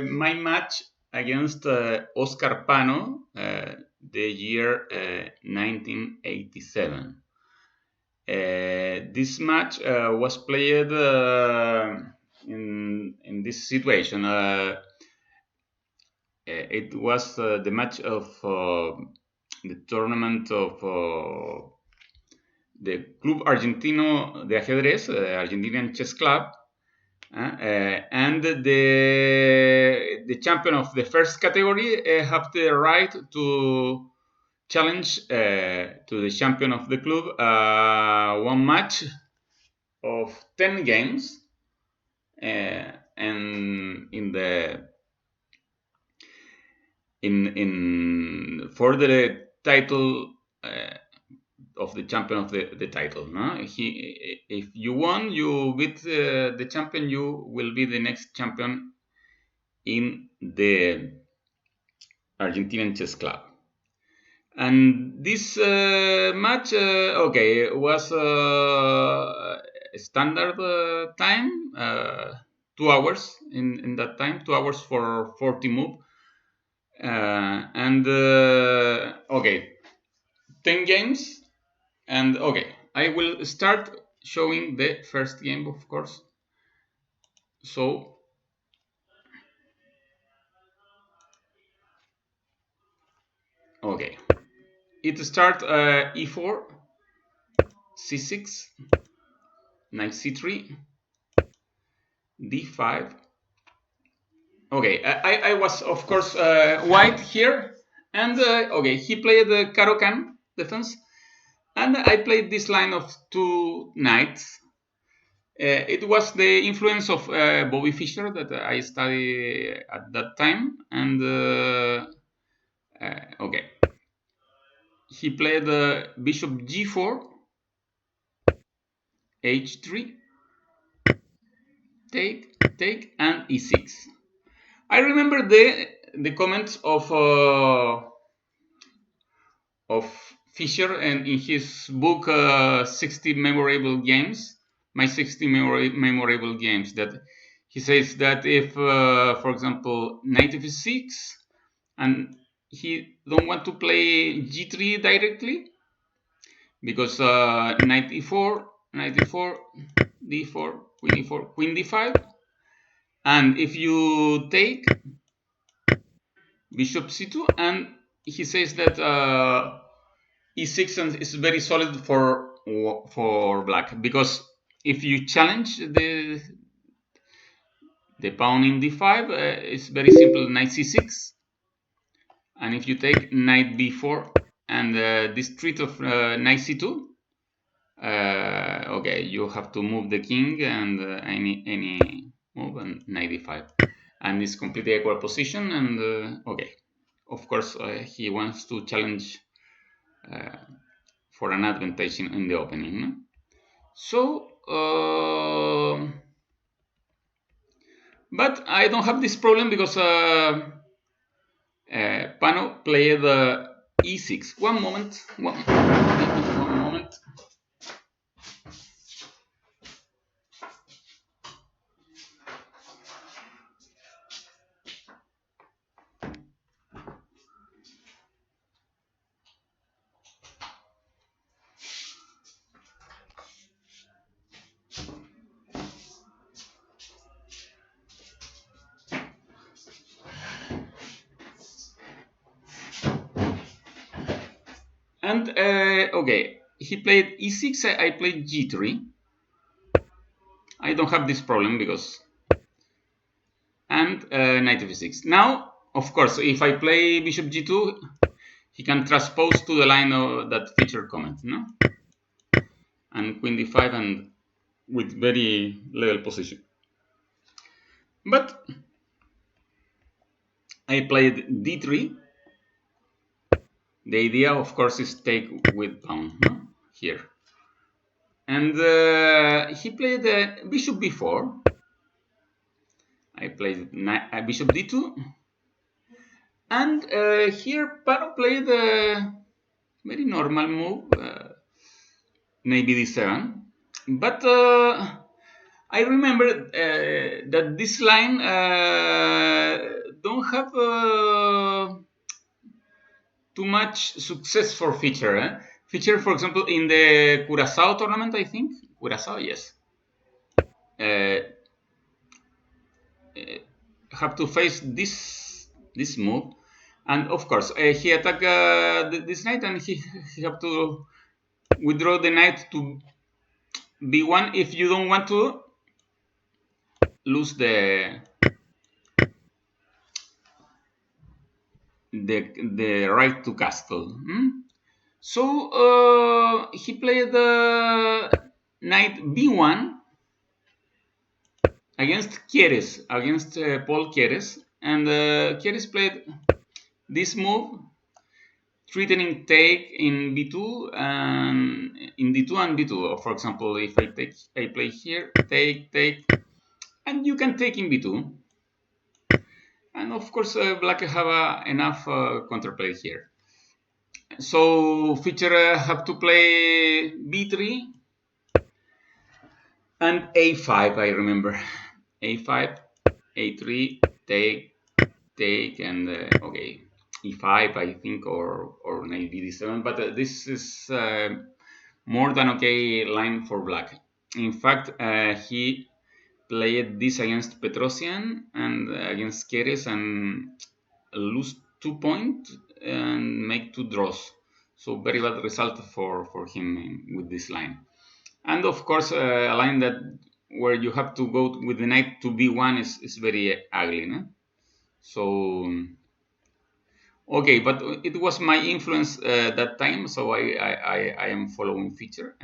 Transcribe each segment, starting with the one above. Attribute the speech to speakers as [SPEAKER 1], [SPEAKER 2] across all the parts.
[SPEAKER 1] my match against Oscar Panno, the year 1987. This match was played in this situation. It was the match of the tournament of the Club Argentino de Ajedrez, Argentinian Chess Club, and the champion of the first category have the right to challenge to the champion of the club one match of 10 games, and for the title of the champion of the title. No? If you won, you beat the champion, you will be the next champion in the Argentinian Chess Club. And this match, was standard time, 2 hours in that time, 2 hours for 40 move. 10 games. And I will start showing the first game, of course. So it starts e4, c6, knight c3, d5. I was, of course, white here, and he played the Caro-Kann defense, and I played this line of 2 knights. It was the influence of Bobby Fischer that I studied at that time, and he played bishop g4, h3, take, and e6. I remember the comments of Fischer and in his book 60 memorable games, my 60 memorable games, that he says that if, for example, knight f6, and he don't want to play g3 directly, because knight e4, d4, queen e4, queen d5, and if you take bishop c2, and he says that e6 is very solid for black, because if you challenge the pawn in d5, it's very simple, knight c6, and if you take knight b4 and this threat of knight c2, you have to move the king and any move, and knight d5, and it's completely equal position. And of course he wants to challenge for an advantage in the opening, no? So but I don't have this problem, because Panno played e6. One moment. And he played e6, I played g3. I don't have this problem, because and knight f6. Now, of course, if I play bishop g2, he can transpose to the line of that feature comment, no? And queen d5, and with very level position. But I played d3. The idea, of course, is take with pawn, no? Here. And he played bishop b4. I played bishop d2. And here Panno played a very normal move, knight d7. But I remember that this line have too much success for feature. Feature, for example, in the Curacao tournament, I think. Curacao, yes. Have to face this move, and of course he attack this knight, and he have to withdraw the knight to b1 if you don't want to lose the right to castle. So he played the knight b1 against Kieres, against Paul Kieres, and Kieres played this move, threatening take in b2 and in d2 and b2. For example, if I play here, take, and you can take in b2. And of course, black have enough counterplay here. So feature have to play b3 and a5. I remember a5, a3, take, and okay, e5, I think, or knight d7. But this is more than okay line for black. In fact, he played this against Petrosian and against Keres and lose 2 points and make 2 draws. So very bad result for him with this line. And of course, a line that where you have to go with the knight to b1 is very ugly. No? So okay, but it was my influence that time, so I am following feature.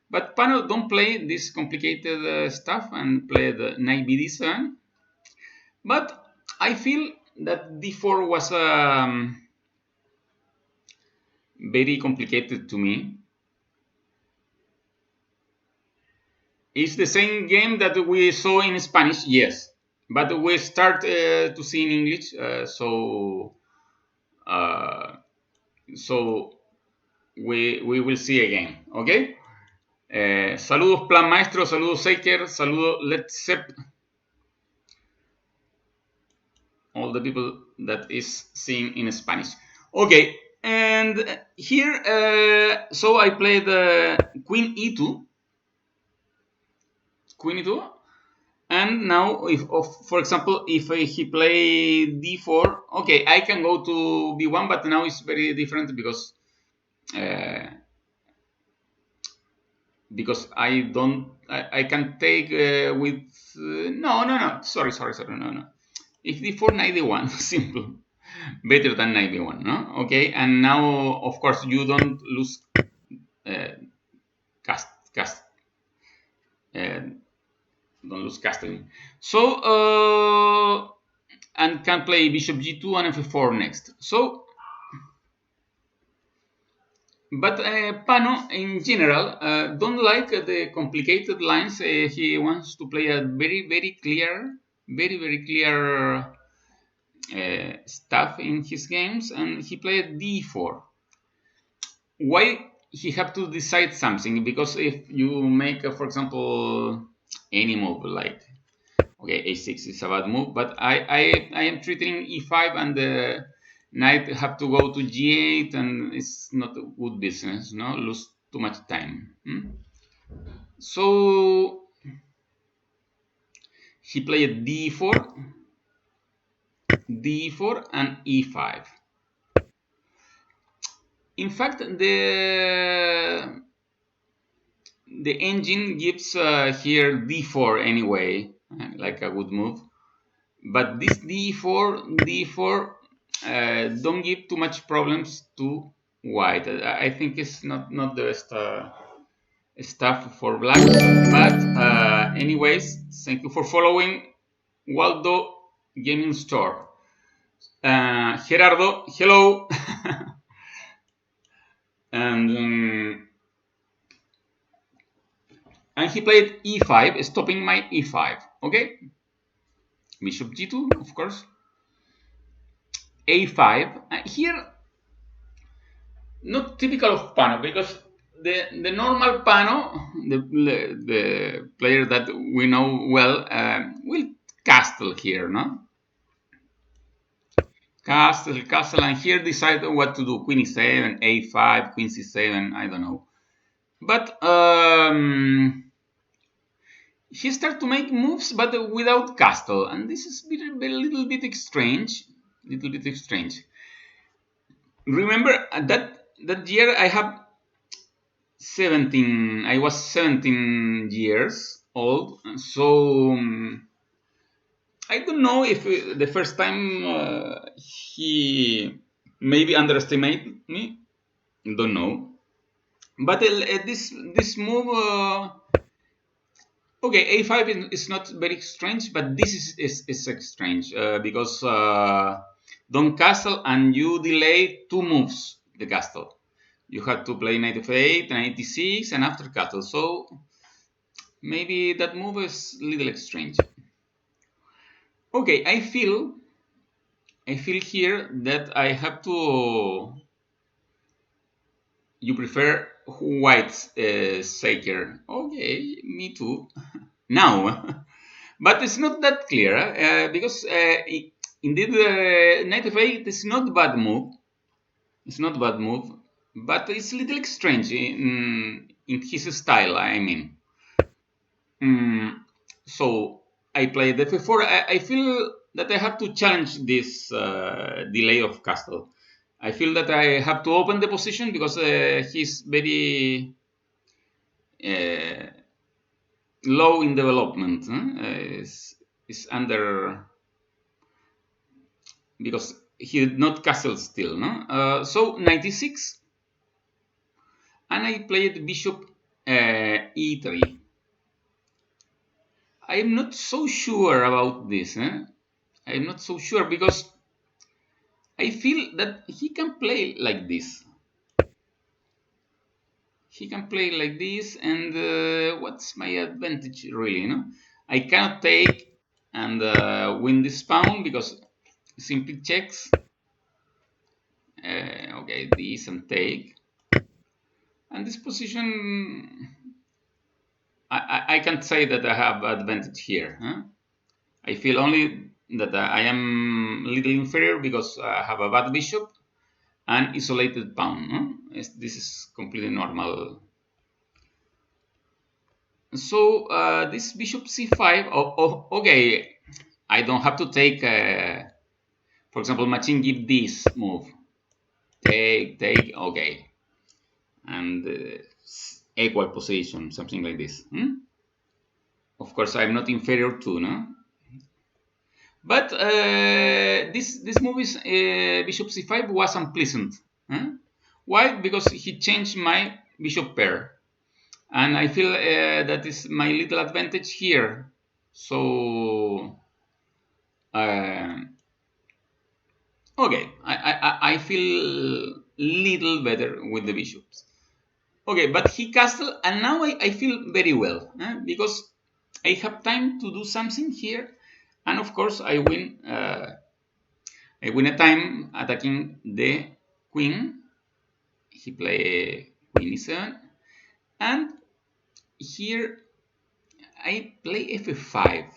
[SPEAKER 1] But Panno don't play this complicated stuff and play the knight bd7. But I feel that d4 was very complicated to me. It's the same game that we saw in Spanish, yes, but we start to see in English, so we will see again, okay? Saludos Plan Maestro, saludos Seiker, saludos Let's Sep, all the people that is seeing in Spanish. Okay, and here, so I played Queen E2, and now, for example, if he play d4, okay, I can go to b1, but now it's very different because I can take with no, sorry, no. If d4, knight d1, simple, better than knight b1, no? Okay, and now of course you don't lose cast. Don't lose castling. So and can play bishop g2 and f4 next. So, but Panno in general don't like the complicated lines. He wants to play a very clear stuff in his games, and he played d4. Why he have to decide something? Because if you make, for example, any move like, okay, a6 is a bad move, but I am treating e5 and the knight have to go to g8, and it's not a good business, no? Lose too much time. So he played d4 and e5. In fact, the engine gives here d4 anyway, like a good move. But this d4 don't give too much problems to white. I think it's not the best stuff for black. But anyways, thank you for following Waldo Gaming Store. Gerardo, hello. And he played e5, stopping my e5. Okay, bishop g2, of course. a5 here, not typical of Panno, because the normal Panno, the player that we know well, will castle here, no? castle, and here decide what to do. Queen e7, a5, queen c7, I don't know. But he started to make moves, but without castle, and this is a little bit strange. Remember that year I have 17. I was 17 years old, so I don't know if the first time he maybe underestimated me. Don't know. But this move, okay, a5 is not very strange, but this is strange because don't castle and you delay 2 moves the castle. You had to play knight f8, knight e6, and after castle. So maybe that move is a little strange. Okay, I feel here that I have to. You prefer white shaker? Okay, me too. Now, but it's not that clear because indeed knight f8 is not bad move. It's not bad move, but it's a little strange in his style. I mean. So I played f4. I feel that I have to challenge this delay of castle. I feel that I have to open the position because he's very low in development. Is under because he did not castle still. No? So 96, and I played bishop e3. I'm not so sure about this. I'm not so sure because I feel that he can play like this. He can play like this, and what's my advantage really? No, I cannot take and win this pawn because simply checks. Okay, this and take, and this position. I can't say that I have advantage here. I feel only that I am a little inferior because I have a bad bishop and isolated pawn. This is completely normal. So this bishop c5. Okay, I don't have to take. For example, machine give this move. Take. Okay, and equal position, something like this. Of course, I'm not inferior to, no. But this move is bishop c5 was unpleasant. Why? Because he changed my bishop pair. And I feel that is my little advantage here. So, okay, I feel little better with the bishops. Okay, but he castled, and now I feel very well because I have time to do something here, and of course I win. I win a time attacking the queen. He play queen e7, and here I play f5.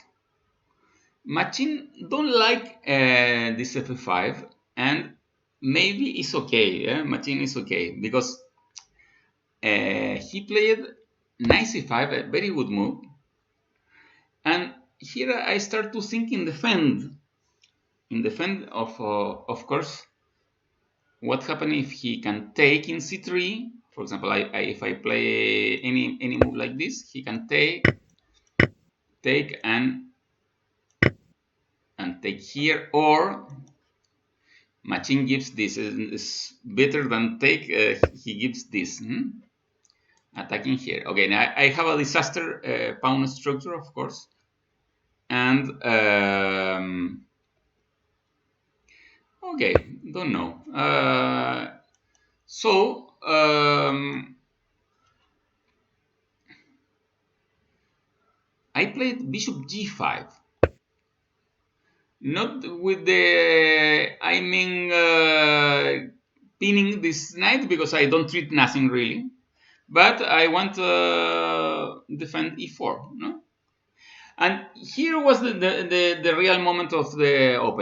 [SPEAKER 1] Machine don't like this f5, and maybe it's okay. Machine is okay because he played knight c5, a very good move, and here I start to think in defend of course. What happens if he can take in c3? For example, if I play any move like this, he can take and take here, or machine gives this is better than take. He gives this attacking here. Okay, now I have a disaster pawn structure, of course, and okay, don't know. So I played bishop g5. Not with the, I mean, pinning this knight because I don't treat nothing really. But I want to defend e4, no? And here was the real moment of the open.